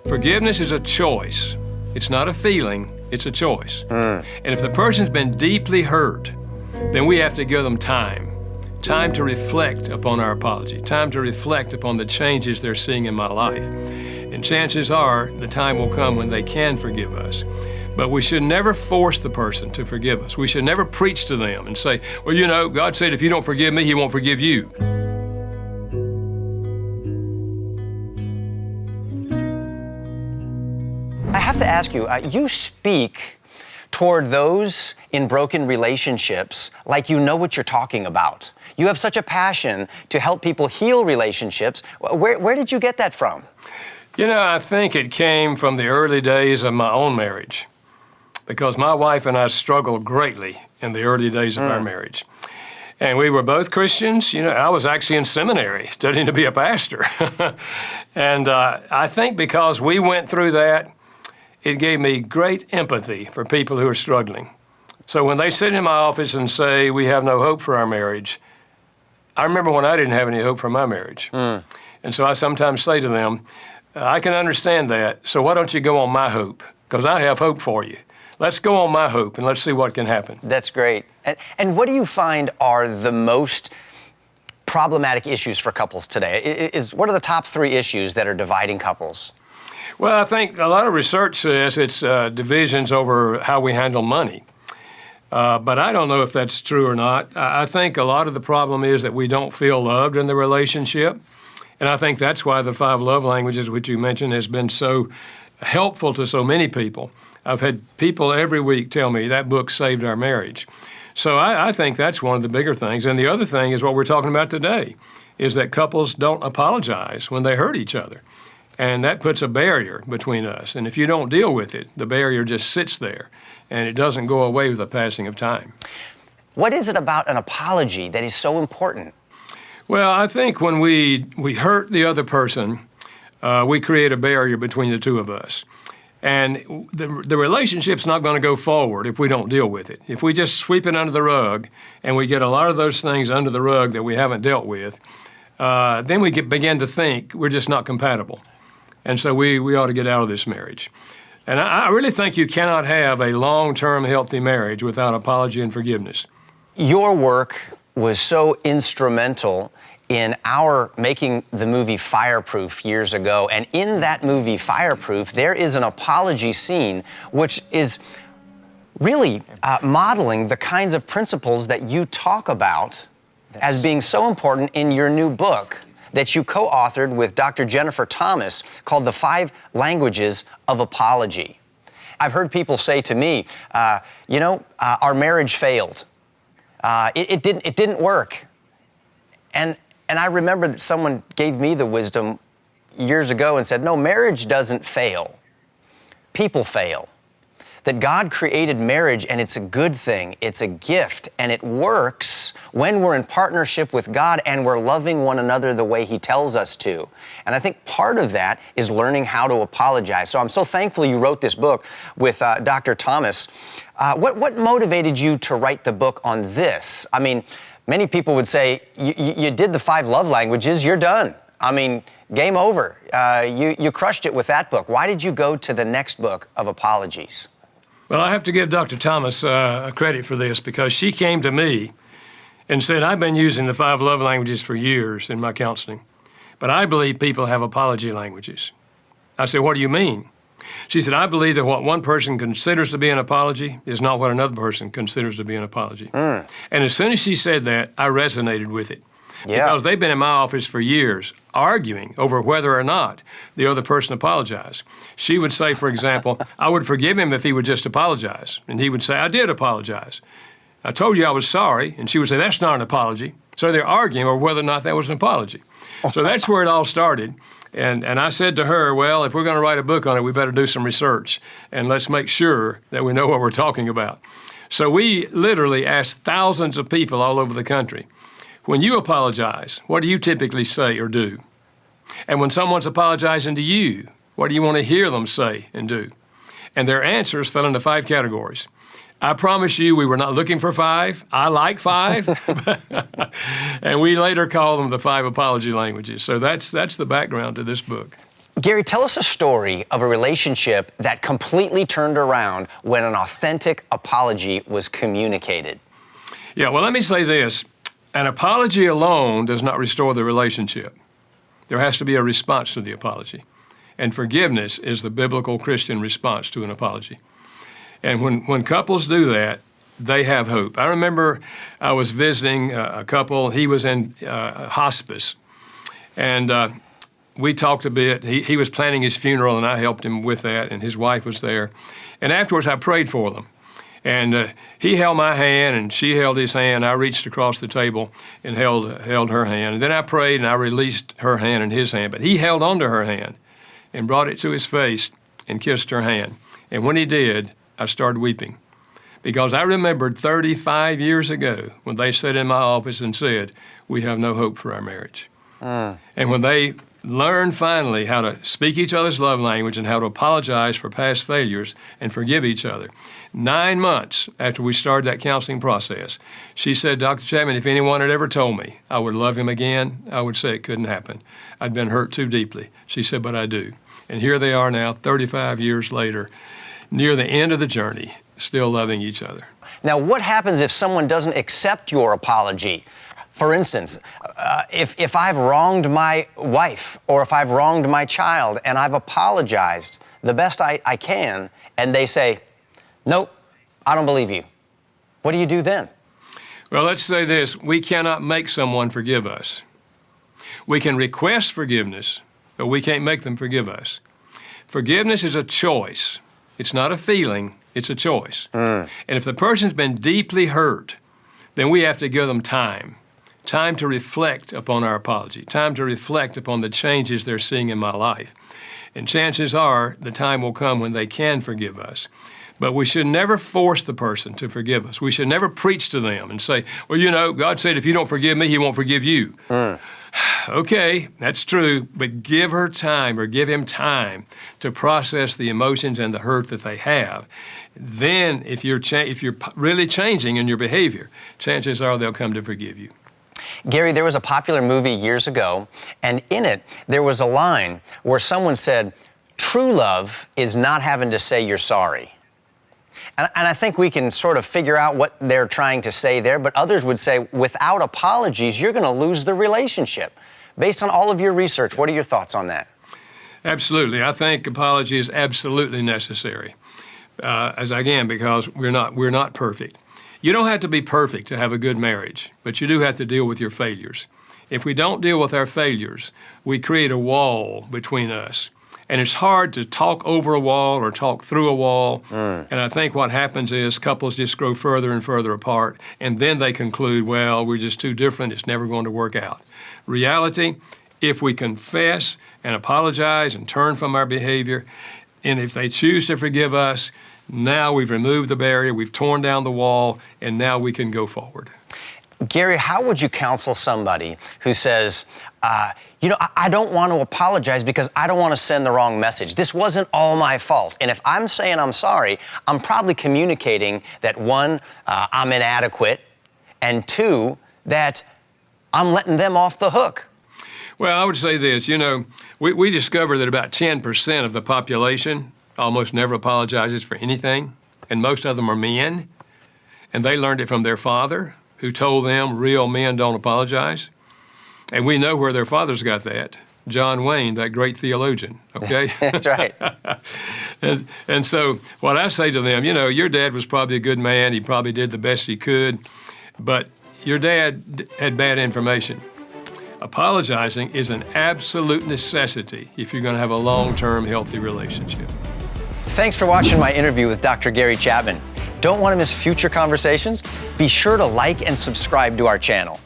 Forgiveness is a choice. It's not a feeling, it's a choice. And if the person's been deeply hurt, then we have to give them time to reflect upon our apology, time to reflect upon the changes they're seeing in my life. And chances are the time will come when they can forgive us. But we should never force the person to forgive us. We should never preach to them and say, well, you know, God said if you don't forgive me, He won't forgive you. I have to ask you, you speak toward those in broken relationships like you know what you're talking about. You have such a passion to help people heal relationships. Where did you get that from? You know, I think it came from the early days of my own marriage, because my wife and I struggled greatly in the early days of our marriage. And we were both Christians. You know, I was actually in seminary studying to be a pastor. And I think because we went through that, it gave me great empathy for people who are struggling. So when they sit in my office and say, we have no hope for our marriage, I remember when I didn't have any hope for my marriage. And so I sometimes say to them, I can understand that, so why don't you go on my hope? Because I have hope for you. Let's go on my hope and let's see what can happen. That's great. And what do you find are the most problematic issues for couples today? What are the top 3 issues that are dividing couples? Well, I think a lot of research says it's divisions over how we handle money. But I don't know if that's true or not. I think a lot of the problem is that we don't feel loved in the relationship. And I think that's why the 5 love languages, which you mentioned, has been so helpful to so many people. I've had people every week tell me that book saved our marriage. So I think that's one of the bigger things. And the other thing is what we're talking about today, is that couples don't apologize when they hurt each other. And that puts a barrier between us. And if you don't deal with it, the barrier just sits there, and it doesn't go away with the passing of time. What is it about an apology that is so important? Well, I think when we hurt the other person, we create a barrier between the two of us. And the relationship's not going to go forward if we don't deal with it. If we just sweep it under the rug and we get a lot of those things under the rug that we haven't dealt with, then we begin to think we're just not compatible. And so we ought to get out of this marriage. And I really think you cannot have a long-term healthy marriage without apology and forgiveness. Your work was so instrumental in our making the movie Fireproof years ago. And in that movie Fireproof, there is an apology scene which is really modeling the kinds of principles that you talk about as being so important in your new book that you co-authored with Dr. Jennifer Thomas called The 5 Languages of Apology. I've heard people say to me, our marriage failed. It didn't work. And I remember that someone gave me the wisdom years ago and said, no, marriage doesn't fail. People fail. That God created marriage and it's a good thing, it's a gift, and it works when we're in partnership with God and we're loving one another the way He tells us to. And I think part of that is learning how to apologize. So I'm so thankful you wrote this book with Dr. Thomas. What motivated you to write the book on this? I mean, many people would say, you did the 5 love languages, you're done. I mean, game over. You crushed it with that book. Why did you go to the next book of apologies? Well, I have to give Dr. Thomas credit for this, because she came to me and said, I've been using the 5 love languages for years in my counseling, but I believe people have apology languages. I said, what do you mean? She said, I believe that what one person considers to be an apology is not what another person considers to be an apology. And as soon as she said that, I resonated with it. Yeah. Because they've been in my office for years arguing over whether or not the other person apologized. She would say, for example, I would forgive him if he would just apologize. And he would say, I did apologize. I told you I was sorry. And she would say, that's not an apology. So they're arguing over whether or not that was an apology. So that's where it all started. And I said to her, well, if we're going to write a book on it, we better do some research. And let's make sure that we know what we're talking about. So we literally asked thousands of people all over the country, when you apologize, what do you typically say or do? And when someone's apologizing to you, what do you want to hear them say and do? And their answers fell into 5 categories. I promise you we were not looking for 5. I like 5. And we later called them the 5 apology languages. So that's the background to this book. Gary, tell us a story of a relationship that completely turned around when an authentic apology was communicated. Yeah, well, let me say this. An apology alone does not restore the relationship. There has to be a response to the apology. And forgiveness is the biblical Christian response to an apology. And when couples do that, they have hope. I remember I was visiting a couple. He was in hospice. And we talked a bit. He was planning his funeral, and I helped him with that, and his wife was there. And afterwards, I prayed for them. And he held my hand, and she held his hand. I reached across the table and held her hand. And then I prayed, and I released her hand and his hand. But he held onto her hand and brought it to his face and kissed her hand. And when he did, I started weeping. Because I remembered 35 years ago when they sat in my office and said, "We have no hope for our marriage." And when they learned finally how to speak each other's love language and how to apologize for past failures and forgive each other, 9 months after we started that counseling process, she said, "Dr. Chapman, if anyone had ever told me I would love him again, I would say it couldn't happen. I'd been hurt too deeply." She said, "But I do." And here they are now, 35 years later, near the end of the journey, still loving each other. Now, what happens if someone doesn't accept your apology? For instance, if I've wronged my wife or if I've wronged my child and I've apologized the best I can, and they say, "Nope, I don't believe you." What do you do then? Well, let's say this. We cannot make someone forgive us. We can request forgiveness, but we can't make them forgive us. Forgiveness is a choice. It's not a feeling, it's a choice. And if the person's been deeply hurt, then we have to give them time to reflect upon our apology, time to reflect upon the changes they're seeing in my life. And chances are the time will come when they can forgive us. But we should never force the person to forgive us. We should never preach to them and say, "Well, you know, God said if you don't forgive me, he won't forgive you." Okay, that's true, but give her time or give him time to process the emotions and the hurt that they have. Then if you're really changing in your behavior, chances are they'll come to forgive you. Gary, there was a popular movie years ago, and in it, there was a line where someone said, "True love is not having to say you're sorry." And I think we can sort of figure out what they're trying to say there, but others would say, without apologies, you're going to lose the relationship. Based on all of your research, what are your thoughts on that? Absolutely. I think apology is absolutely necessary, because we're not perfect. You don't have to be perfect to have a good marriage, but you do have to deal with your failures. If we don't deal with our failures, we create a wall between us. And it's hard to talk over a wall or talk through a wall. And I think what happens is couples just grow further and further apart, and then they conclude, well, we're just too different, it's never going to work out. Reality, if we confess and apologize and turn from our behavior, and if they choose to forgive us, now we've removed the barrier, we've torn down the wall, and now we can go forward. Gary, how would you counsel somebody who says, I don't want to apologize because I don't want to send the wrong message. This wasn't all my fault. And if I'm saying I'm sorry, I'm probably communicating that, one, I'm inadequate, and two, that I'm letting them off the hook. Well, I would say this, we discovered that about 10% of the population almost never apologizes for anything, and most of them are men, and they learned it from their father, who told them real men don't apologize. And we know where their fathers got that. John Wayne, that great theologian, okay? That's right. and so what I say to them, your dad was probably a good man. He probably did the best he could, but your dad had bad information. Apologizing is an absolute necessity if you're going to have a long-term healthy relationship. Thanks for watching my interview with Dr. Gary Chapman. Don't want to miss future conversations? Be sure to like and subscribe to our channel.